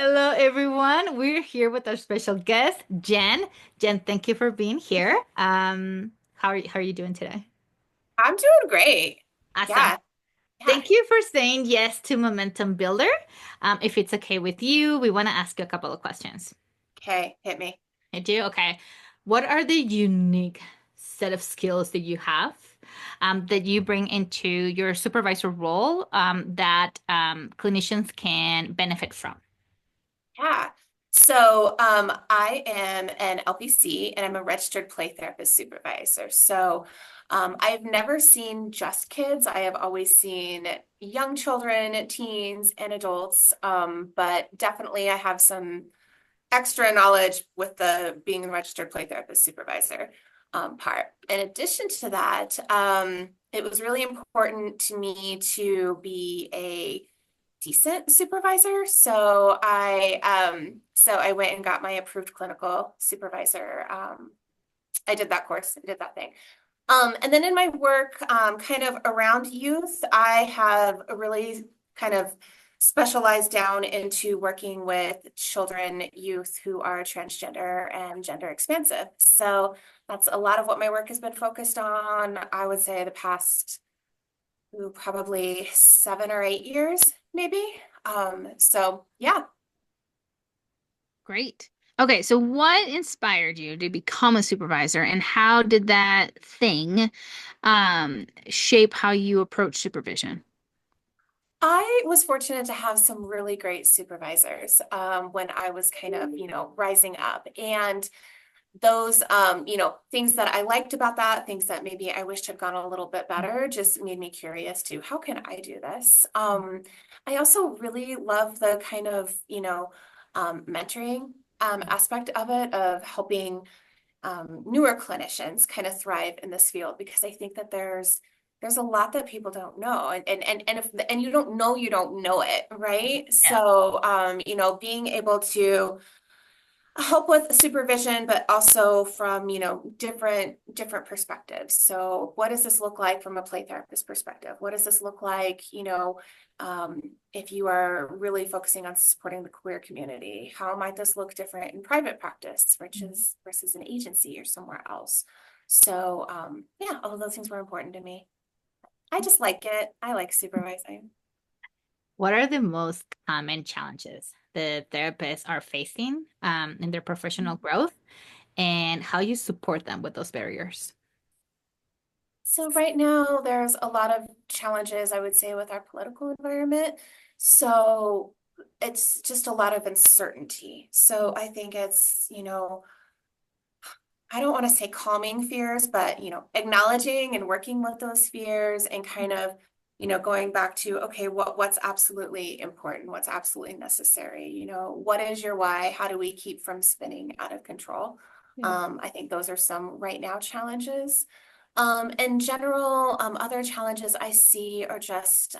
Hello, everyone. We're here with our special guest, Jen. Jen, thank you for being here. How are you doing today? I'm doing great. Awesome. Yeah, yeah. Thank you for saying yes to Momentum Builder. If it's okay with you, we want to ask you a couple of questions. Okay, hit me. I do? Okay. What are the unique set of skills that you have that you bring into your supervisor role that clinicians can benefit from? Yeah. I am an LPC and I'm a registered play therapist supervisor. I've never seen just kids. I have always seen young children, teens, and adults. But definitely I have some extra knowledge with the being a registered play therapist supervisor part. In addition to that, it was really important to me to be a decent supervisor. So I went and got my approved clinical supervisor. I did that course, I did that thing. And then in my work, kind of around youth, I have a really kind of specialized down into working with children, youth who are transgender and gender expansive. So that's a lot of what my work has been focused on, I would say the past probably 7 or 8 years, maybe. So yeah. Great. Okay, so what inspired you to become a supervisor, and how did that thing shape how you approach supervision? I was fortunate to have some really great supervisors when I was kind of, rising up. And those, things that I liked about that, things that maybe I wished had gone a little bit better, just made me curious to how can I do this? I also really love the kind of, mentoring aspect of it, of helping newer clinicians kind of thrive in this field because I think that there's a lot that people don't know and you don't know it, right? Yeah. Being able to help with supervision, but also from, different perspectives. So what does this look like from a play therapist perspective? What does this look like, if you are really focusing on supporting the queer community? How might this look different in private practice versus an agency or somewhere else? Yeah, all of those things were important to me. I just like it. I like supervising. What are the most common challenges the therapists are facing in their professional growth, and how you support them with those barriers? So right now, there's a lot of challenges, I would say, with our political environment. So it's just a lot of uncertainty. So I think it's, I don't want to say calming fears, but, acknowledging and working with those fears and kind of, going back to, okay, what's absolutely important, what's absolutely necessary, what is your why? How do we keep from spinning out of control? Yeah. I think those are some right now challenges. In general, other challenges I see are just,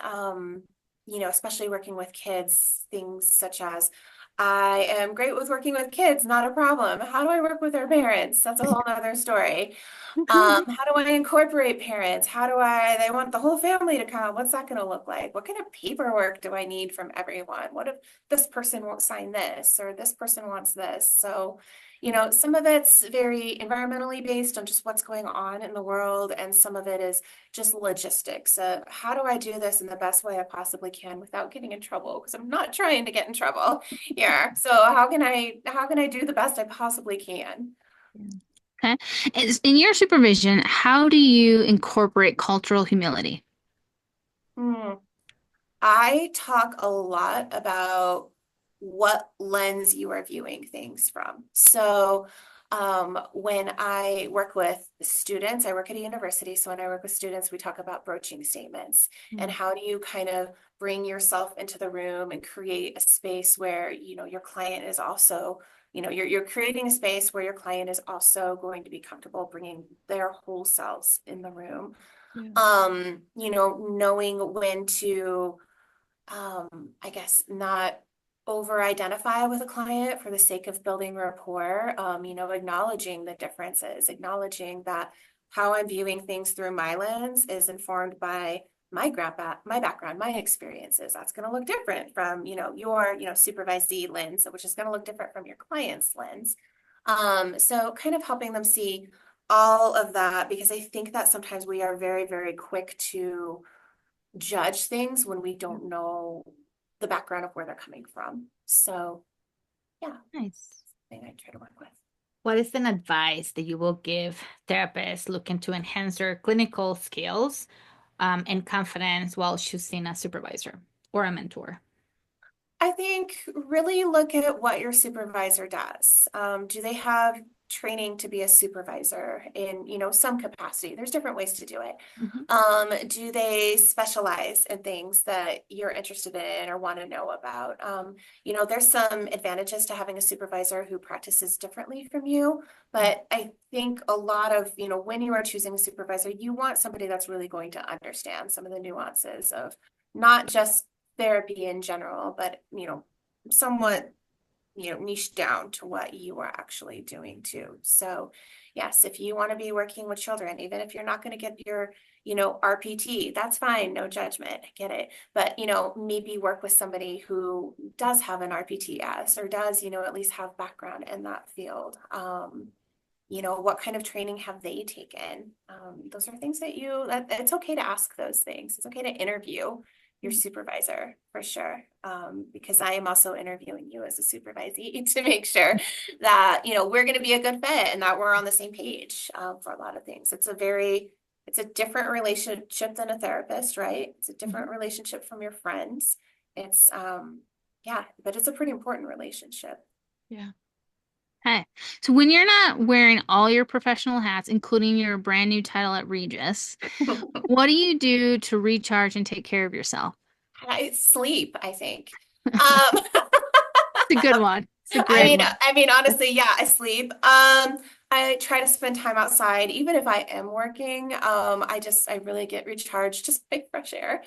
especially working with kids, things such as I am great with working with kids, not a problem. How do I work with their parents? That's a whole other story. How do I incorporate parents? They want the whole family to come. What's that going to look like? What kind of paperwork do I need from everyone? What if this person won't sign this or this person wants this? So, some of it's very environmentally based on just what's going on in the world, and some of it is just logistics of how do I do this in the best way I possibly can without getting in trouble? Because I'm not trying to get in trouble here. So how can I do the best I possibly can? Okay. In your supervision, how do you incorporate cultural humility? Hmm. I talk a lot about what lens you are viewing things from. When I work with students, I work at a university. So when I work with students, we talk about broaching statements and Mm. how do you kind of bring yourself into the room and create a space where, your client is also, you're creating a space where your client is also going to be comfortable bringing their whole selves in the room. Yeah. Knowing when to I guess not over identify with a client for the sake of building rapport, acknowledging the differences, acknowledging that how I'm viewing things through my lens is informed by my background, my experiences. That's going to look different from, your, supervisee lens, which is going to look different from your client's lens. So kind of helping them see all of that, because I think that sometimes we are very, very quick to judge things when we don't know the background of where they're coming from. So yeah, Nice. thing I try to work with. What is an advice that you will give therapists looking to enhance their clinical skills and confidence while choosing a supervisor or a mentor? I think really look at what your supervisor does. Do they have training to be a supervisor in, some capacity? There's different ways to do it. Mhm. Do they specialize in things that you're interested in or want to know about? There's some advantages to having a supervisor who practices differently from you, but I think a lot of, when you are choosing a supervisor, you want somebody that's really going to understand some of the nuances of not just therapy in general, but somewhat niche down to what you are actually doing too. So yes, if you want to be working with children, even if you're not going to get your RPT, that's fine, no judgment, I get it. But maybe work with somebody who does have an RPT-S or does at least have background in that field. What kind of training have they taken? Those are things that it's okay to ask those things. It's okay to interview your supervisor for sure. Because I am also interviewing you as a supervisee to make sure that, we're going to be a good fit and that we're on the same page, for a lot of things. It's a different relationship than a therapist, right? It's a different Mhm. relationship from your friends. It's, yeah, but it's a pretty important relationship. Yeah. Hey, so when you're not wearing all your professional hats, including your brand new title at Regis, what do you do to recharge and take care of yourself? I sleep, I think. Um, It's a good one. It's a I great mean, one. I mean, honestly, yeah, I sleep. I try to spend time outside, even if I am working. I really get recharged just by fresh air.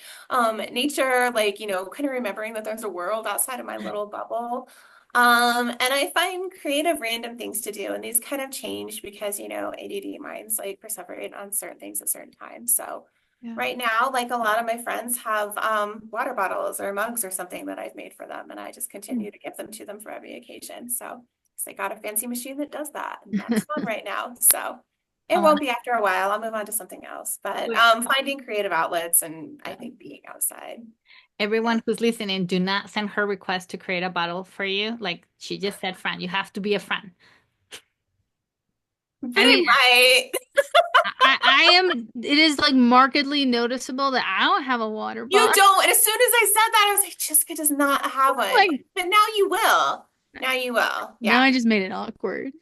Nature, like, kind of remembering that there's a world outside of my little bubble. And I find creative random things to do, and these kind of change because, ADD minds like perseverate on certain things at certain times. So Yeah. right now, like a lot of my friends have water bottles or mugs or something that I've made for them, and I just continue to give them to them for every occasion. So I got a fancy machine that does that, and that's fun right now. So it Oh, won't be after a while. I'll move on to something else. But wait. finding creative outlets and I think being outside. Yeah. Everyone who's listening, do not send her request to create a bottle for you. Like she just said, Fran, you have to be a Fran. I They mean, might. I am, it is like markedly noticeable that I don't have a water You bottle. don't. And as soon as I said that, I was like, Jessica does not have one. Like, But now you will. Now you will. now Yeah. I just made it awkward.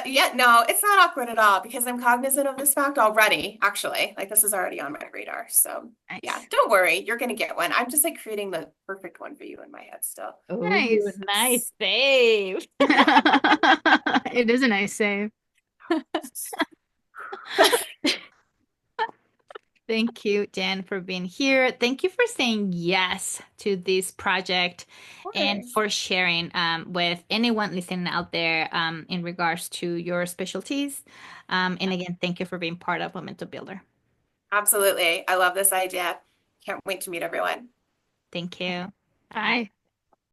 Yeah, no, it's not awkward at all because I'm cognizant of this fact already, actually. Like this is already on my radar. So yeah, Nice. don't worry, you're gonna get one. I'm just like creating the perfect one for you in my head still. Oh, nice save. It is a nice save. Thank you, Jen, for being here. Thank you for saying yes to this project Of and course. for sharing with anyone listening out there in regards to your specialties. And again, thank you for being part of Momentum Builder. Absolutely. I love this idea. Can't wait to meet everyone. Thank you. Bye.